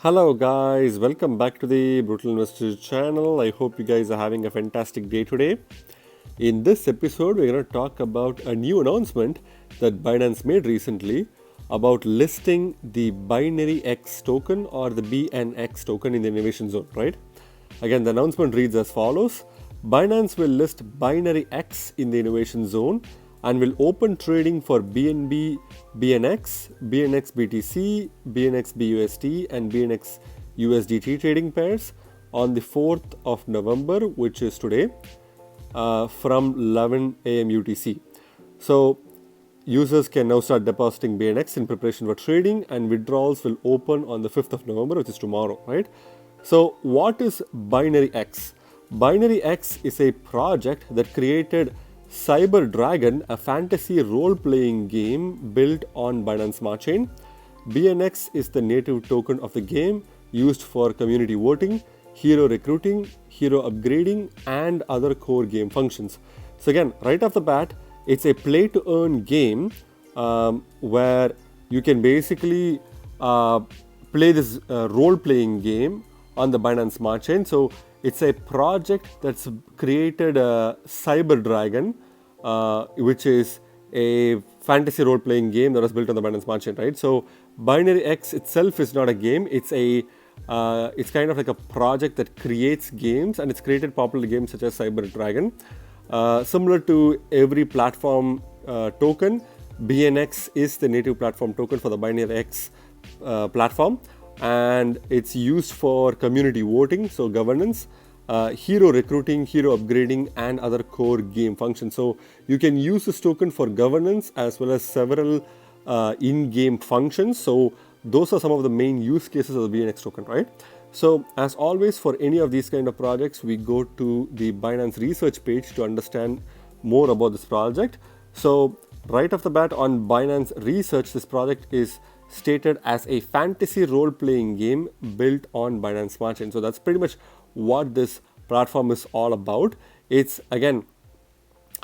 Hello guys, welcome back to the Brutal Investors channel. I hope you guys are having a fantastic day today. In this episode, we're going to talk about a new announcement that Binance made recently about listing the BinaryX token or the BNX token in the innovation zone, right? Again, the announcement reads as follows. Binance will list BinaryX in the innovation zone and will open trading for BNB, BNX, BNX BTC, BNX BUSD, and BNX USDT trading pairs on the 4th of November, which is today, from 11 a.m. UTC. So, users can now start depositing BNX in preparation for trading, and withdrawals will open on the 5th of November, which is tomorrow, right? So, what is BinaryX? BinaryX is a project that created Cyber Dragon, a fantasy role-playing game built on Binance Smart Chain. BNX is the native token of the game used for community voting, hero recruiting, hero upgrading, and other core game functions. So again, right off the bat, it's a play-to-earn game where you can basically play this role-playing game on the Binance Smart Chain. So it's a project that's created a Cyber Dragon, which is a fantasy role-playing game that was built on the Binance Smart Chain, right? So BinaryX itself is not a game. It's kind of like a project that creates games, and it's created popular games such as Cyber Dragon. Similar to every platform token, BNX is the native platform token for the BinaryX platform, and it's used for community voting, so governance, hero recruiting, hero upgrading, and other core game functions. So you can use this token for governance as well as several in-game functions. So those are some of the main use cases of the BNX token, right? So as always, for any of these kind of projects, we go to the Binance research page to understand more about this project. So right off the bat on Binance research, this project is stated as a fantasy role-playing game built on Binance Smart Chain. So that's pretty much what this platform is all about. It's again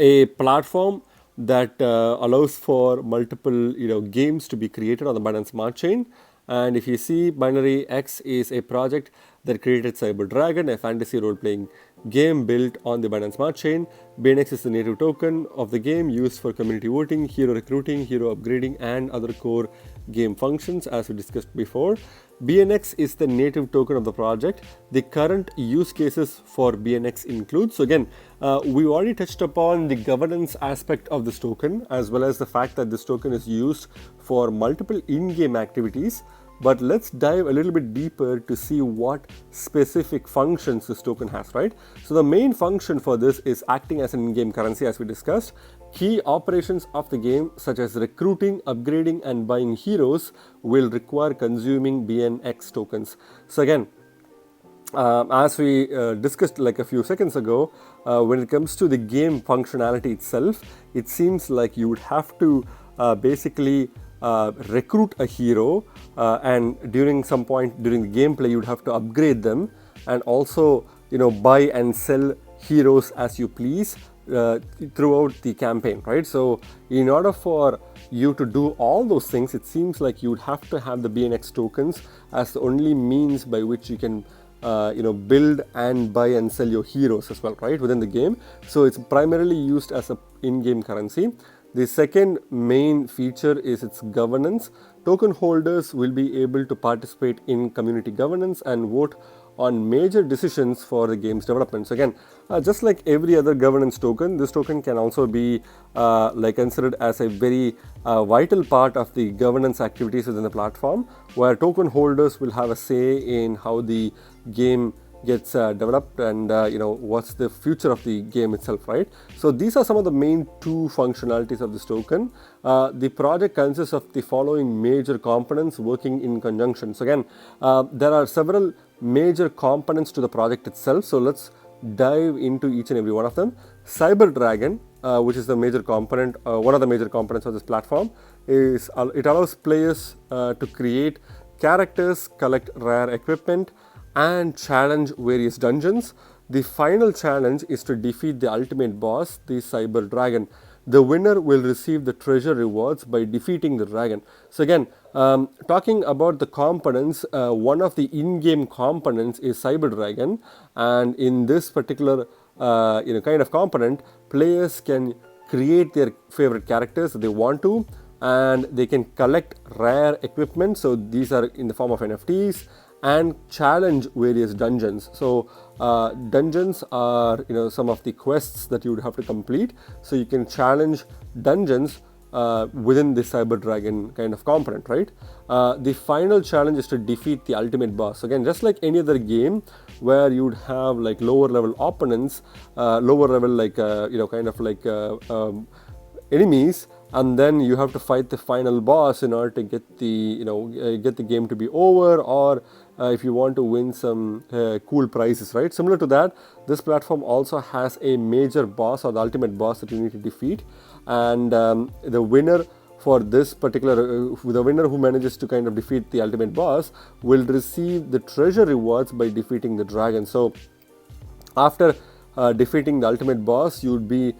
a platform that allows for multiple games to be created on the Binance Smart Chain. And if you see, BinaryX is a project that created Cyber Dragon, a fantasy role-playing game built on the Binance Smart Chain. BNX is the native token of the game used for community voting, hero recruiting, hero upgrading, and other core game functions, as we discussed before. BNX is the native token of the project. The current use cases for BNX include, so again, we already touched upon the governance aspect of this token, as well as the fact that this token is used for multiple in-game activities. But let's dive a little bit deeper to see what specific functions this token has, right? So the main function for this is acting as an in-game currency, as we discussed. Key operations of the game, such as recruiting, upgrading, and buying heroes, will require consuming BNX tokens. So again, as we discussed like a few seconds ago, when it comes to the game functionality itself, it seems like you would have to basically recruit a hero, and during some point during the gameplay you would have to upgrade them, and also buy and sell heroes as you please throughout the campaign, right? So in order for you to do all those things, it seems like you would have to have the BNX tokens as the only means by which you can build and buy and sell your heroes as well, right, within the game. So it's primarily used as a in-game currency. The second main feature is its governance. Token holders will be able to participate in community governance and vote on major decisions for the game's development. So again, just like every other governance token, this token can also be considered as a very vital part of the governance activities within the platform, where token holders will have a say in how the game gets developed and what's the future of the game itself, right? So these are some of the main two functionalities of this token. The project consists of the following major components working in conjunction. So again, there are several major components to the project itself. So let's dive into each and every one of them. Cyber Dragon, which is the major component, one of the major components of this platform, is it allows players to create characters, collect rare equipment, and challenge various dungeons. The final challenge is to defeat the ultimate boss, the Cyber Dragon. The winner will receive the treasure rewards by defeating the dragon. So again, Talking about the components, one of the in-game components is Cyber Dragon, and in this particular kind of component, players can create their favorite characters that they want to, and they can collect rare equipment. So these are in the form of NFTs, and challenge various dungeons. So dungeons are some of the quests that you would have to complete. So you can challenge dungeons within the Cyber Dragon kind of component, right? The final challenge is to defeat the ultimate boss. Again, just like any other game where you would have like lower level opponents, lower level like enemies, and then you have to fight the final boss in order to get the get the game to be over, or if you want to win some cool prizes, right? Similar to that, this platform also has a major boss, or the ultimate boss, that you need to defeat, and the winner for this particular the winner who manages to kind of defeat the ultimate boss will receive the treasure rewards by defeating the dragon. So after defeating the ultimate boss, you would be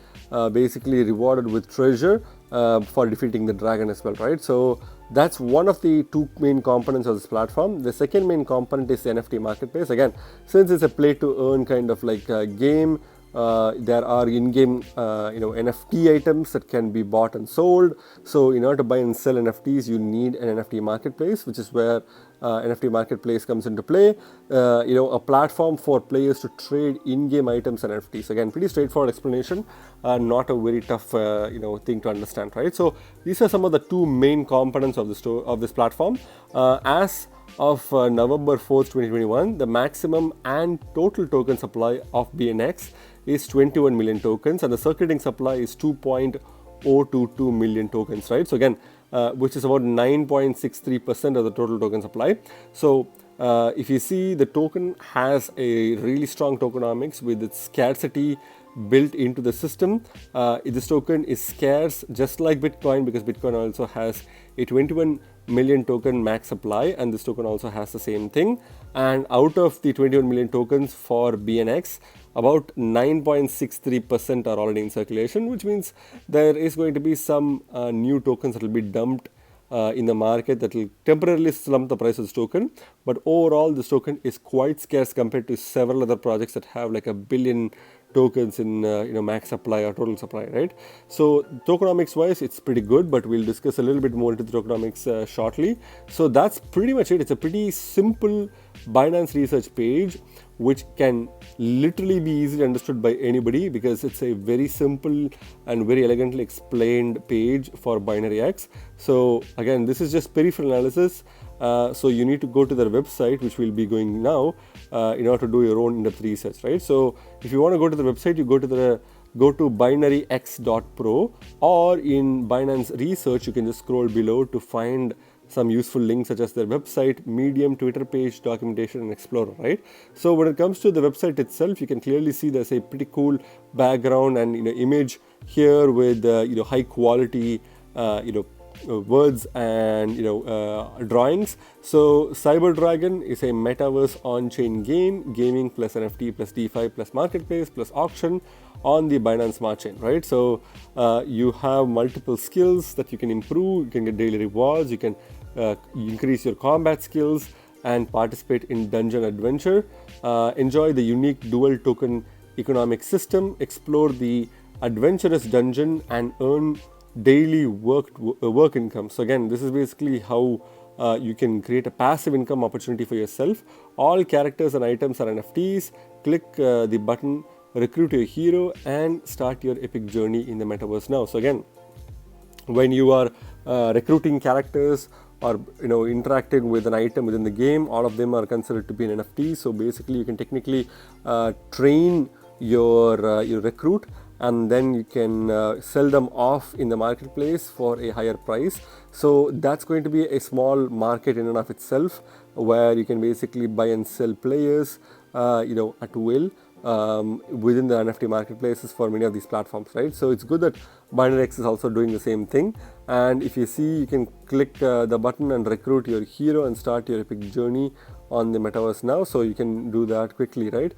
basically rewarded with treasure for defeating the dragon as well, right? So that's one of the two main components of this platform. The second main component is the NFT marketplace. Again, since it's a play to earn kind of like a game, there are in-game NFT items that can be bought and sold. So in order to buy and sell NFTs, you need an NFT marketplace, which is where NFT marketplace comes into play. A platform for players to trade in-game items and NFTs. Again, pretty straightforward explanation, not a very tough thing to understand, right? So these are some of the two main components of this platform. As of November 4th, 2021, the maximum and total token supply of BNX is 21 million tokens, and the circulating supply is 2.022 million tokens, right? So again, which is about 9.63% of the total token supply. So if you see, the token has a really strong tokenomics with its scarcity built into the system. This token is scarce just like Bitcoin, because Bitcoin also has a 21 million token max supply, and this token also has the same thing. And out of the 21 million tokens for BNX, about 9.63% are already in circulation, which means there is going to be some new tokens that will be dumped in the market that will temporarily slump the price of this token. But overall, this token is quite scarce compared to several other projects that have like 1 billion tokens in max supply or total supply, right? So tokenomics wise, it's pretty good, but we'll discuss a little bit more into the tokenomics shortly. So that's pretty much it. It's a pretty simple Binance research page, which can literally be easily understood by anybody, because it's a very simple and very elegantly explained page for BinaryX. So again, this is just peripheral analysis. So you need to go to their website, which we'll be going now, in order to do your own in-depth research, right? So if you want to go to the website, you go to BinaryX.pro, or in Binance Research, you can just scroll below to find some useful links such as their website, Medium, Twitter page, documentation, and Explorer, right? So when it comes to the website itself, you can clearly see there's a pretty cool background and image here with high quality words and drawings. So Cyber Dragon is a metaverse on-chain gaming plus NFT plus DeFi plus marketplace plus auction on the Binance Smart Chain, right? So you have multiple skills that you can improve. You can get daily rewards. You can increase your combat skills and participate in dungeon adventure. Enjoy the unique dual token economic system. Explore the adventurous dungeon and earn daily work income. So again, this is basically how you can create a passive income opportunity for yourself. All characters and items are NFTs. Click the button, recruit your hero, and start your epic journey in the metaverse now. So again, when you are recruiting characters or interacting with an item within the game, all of them are considered to be an NFT. So basically, you can technically train your recruit, and then you can sell them off in the marketplace for a higher price. So that's going to be a small market in and of itself, where you can basically buy and sell players at will within the NFT marketplaces for many of these platforms, right? So it's good that BinaryX is also doing the same thing. And if you see, you can click the button and recruit your hero and start your epic journey on the metaverse now. So you can do that quickly, right?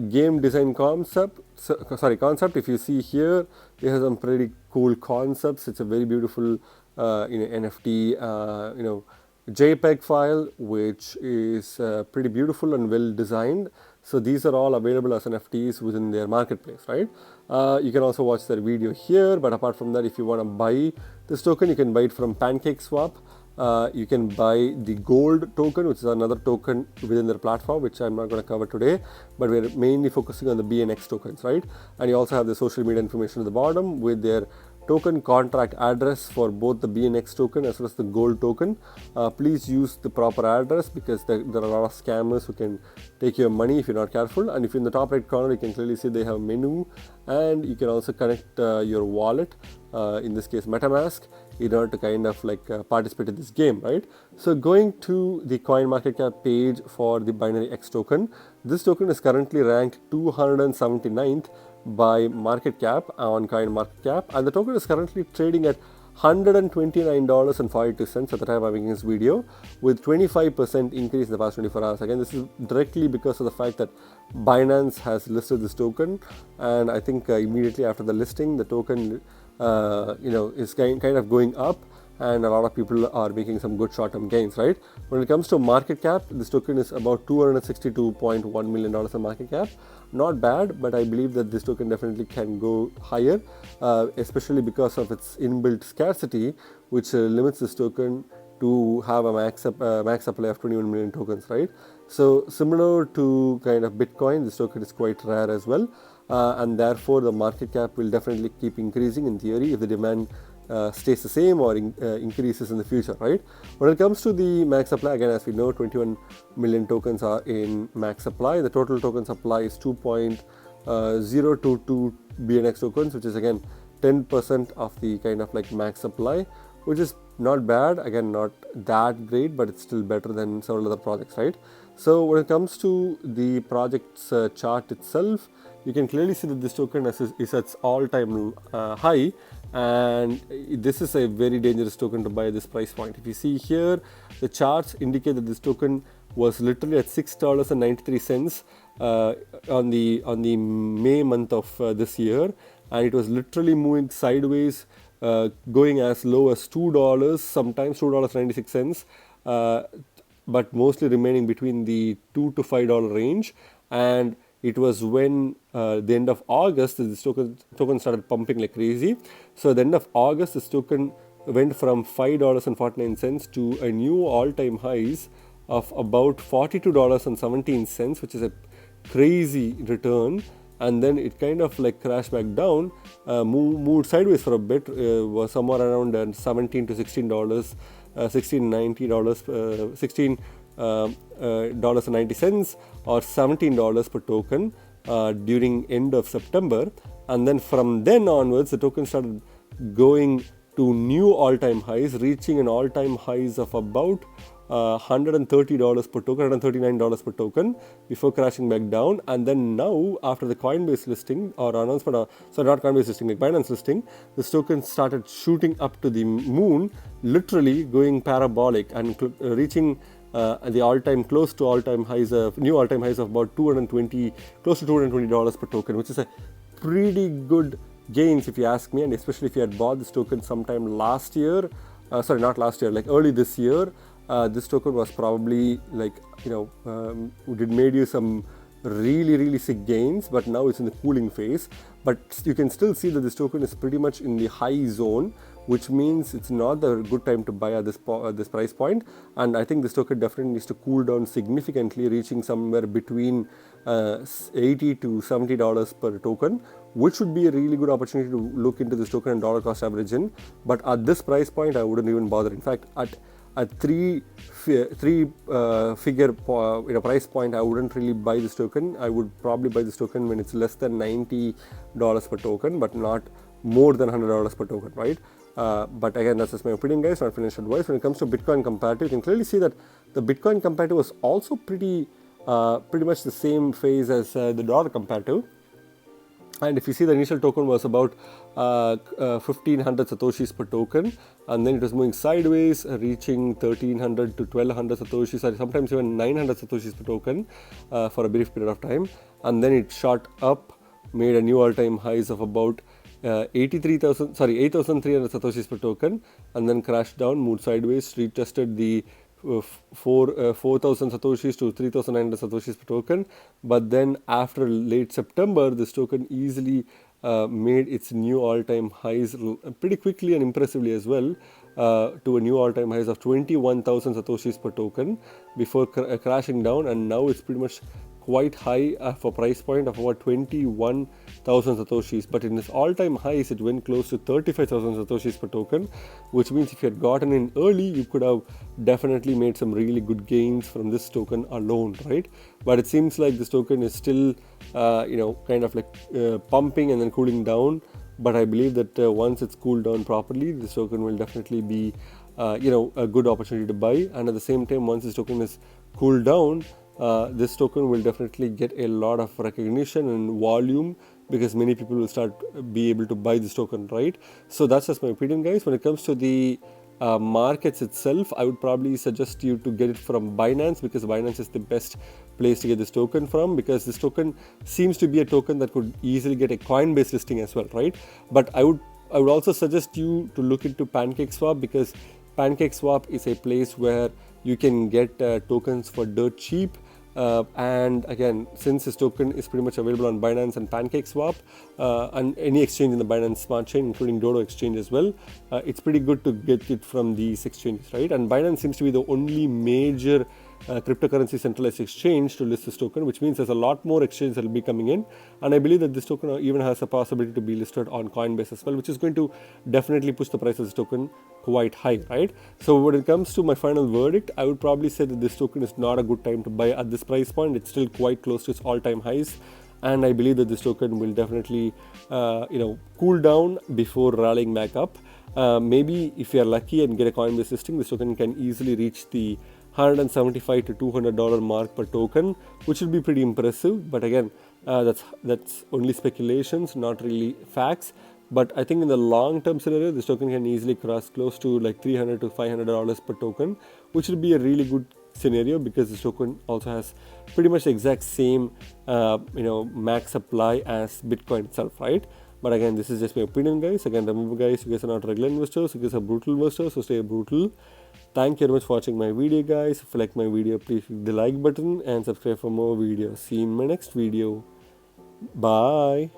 Game design concept. If you see here, they have some pretty cool concepts. It's a very beautiful NFT, JPEG file, which is pretty beautiful and well designed. So these are all available as NFTs within their marketplace, right? You can also watch their video here, but apart from that, if you want to buy this token, you can buy it from PancakeSwap. You can buy the gold token, which is another token within their platform, which I'm not going to cover today, but we're mainly focusing on the BNX tokens, right? And you also have the social media information at the bottom with their token contract address for both the BNX token as well as the gold token. Please use the proper address, because there are a lot of scammers who can take your money if you're not careful. And if you're in the top right corner, you can clearly see they have a menu, and you can also connect your wallet, in this case MetaMask, in order to kind of like participate in this game, right? So going to the CoinMarketCap page for the BinaryX token, this token is currently ranked 279th by market cap on CoinMarketCap, and the token is currently trading at $129.42 at the time I'm making this video, with 25% increase in the past 24 hours. Again, this is directly because of the fact that Binance has listed this token, and I think immediately after the listing, the token is kind of going up, and a lot of people are making some good short-term gains, right? When it comes to market cap, this token is about $262.1 million in market cap. Not bad, but I believe that this token definitely can go higher, especially because of its inbuilt scarcity, which limits this token to have a max supply of 21 million tokens, right? So similar to kind of Bitcoin, this token is quite rare as well, and therefore the market cap will definitely keep increasing in theory if the demand stays the same or increases in the future, right? When it comes to the max supply, again, as we know, 21 million tokens are in max supply. The total token supply is 2.022 BNX tokens, which is again 10% of the kind of like max supply, which is not bad. Again, not that great, but it's still better than several other projects, right? So when it comes to the project's chart itself, you can clearly see that this token is at its all-time high, and this is a very dangerous token to buy at this price point. If you see here, the charts indicate that this token was literally at $6.93 on the May month of this year, and it was literally moving sideways, going as low as $2, sometimes $2.96, but mostly remaining between the $2 to $5 range. And it was when the end of August this token started pumping like crazy. So at the end of August, this token went from $5.49 to a new all-time highs of about $42.17, which is a crazy return. And then it kind of like crashed back down, moved sideways for a bit, was somewhere around $17 to $16, $16.90 or $17 per token during end of September. And then from then onwards, the token started going to new all-time highs, reaching an all-time highs of about $130 per token, $139 per token before crashing back down. And then now, after the Coinbase listing or announcement, not Coinbase listing, like Binance listing, this token started shooting up to the moon, literally going parabolic and reaching the all-time close to all-time highs of new all-time highs of about close to $220 per token, which is a pretty good gains if you ask me. And especially if you had bought this token sometime last year, like early this year, this token was probably like made you some really sick gains, but now it's in the cooling phase. But you can still see that this token is pretty much in the high zone, which means it's not the good time to buy at this price point. And I think this token definitely needs to cool down significantly, reaching somewhere between $80 to $70 per token, which would be a really good opportunity to look into this token and dollar cost average in. But at this price point, I wouldn't even bother. In fact, at three figure price point, I wouldn't really buy this token. I would probably buy this token when it's less than $90 per token, but not more than $100 per token, right? But again, that's just my opinion, guys, not financial advice. When it comes to Bitcoin comparative, you can clearly see that the Bitcoin comparative was also pretty much the same phase as the dollar comparative. And if you see, the initial token was about 1500 satoshis per token, and then it was moving sideways, reaching 1300 to 1200 satoshis, or sometimes even 900 satoshis per token for a brief period of time. And then it shot up, made a new all-time highs of about 8,300 satoshis per token, and then crashed down, moved sideways, retested the 4,000 satoshis to 3,900 satoshis per token. But then after late September, this token easily made its new all-time highs pretty quickly and impressively as well, to a new all-time highs of 21,000 satoshis per token before crashing down, and now it's pretty much quite high for price point of about 21,000 satoshis. But in its all-time highs, it went close to 35,000 satoshis per token, which means if you had gotten in early, you could have definitely made some really good gains from this token alone, right? But it seems like this token is still kind of like pumping and then cooling down. But I believe that once it's cooled down properly, this token will definitely be a good opportunity to buy. And at the same time, once this token is cooled down, this token will definitely get a lot of recognition and volume, because many people will be able to buy this token, right? So that's just my opinion, guys. When it comes to the markets itself, I would probably suggest you to get it from Binance, because Binance is the best place to get this token from, because this token seems to be a token that could easily get a Coinbase listing as well, right? But I would also suggest you to look into PancakeSwap, because PancakeSwap is a place where you can get tokens for dirt cheap. And again, since this token is pretty much available on Binance and PancakeSwap and any exchange in the Binance Smart Chain, including Dodo Exchange as well, it's pretty good to get it from these exchanges, right? And Binance seems to be the only major cryptocurrency centralized exchange to list this token, which means there's a lot more exchanges that will be coming in. And I believe that this token even has a possibility to be listed on Coinbase as well, which is going to definitely push the price of this token quite high, right? So when it comes to my final verdict, I would probably say that this token is not a good time to buy at this price point. It's still quite close to its all-time highs, and I believe that this token will definitely cool down before rallying back up. Maybe if you are lucky and get a Coinbase listing, this token can easily reach the $175 to $200 mark per token, which would be pretty impressive. But again, that's only speculations, not really facts. But I think in the long-term scenario, this token can easily cross close to like $300 to $500 per token, which would be a really good scenario, because this token also has pretty much the exact same max supply as Bitcoin itself, right? But again, this is just my opinion, guys. Again, remember, guys, you guys are not regular investors, you guys are brutal investors, so stay brutal. Thank you very much for watching my video, guys. If you like my video, please click the like button and subscribe for more videos. See you in my next video. Bye.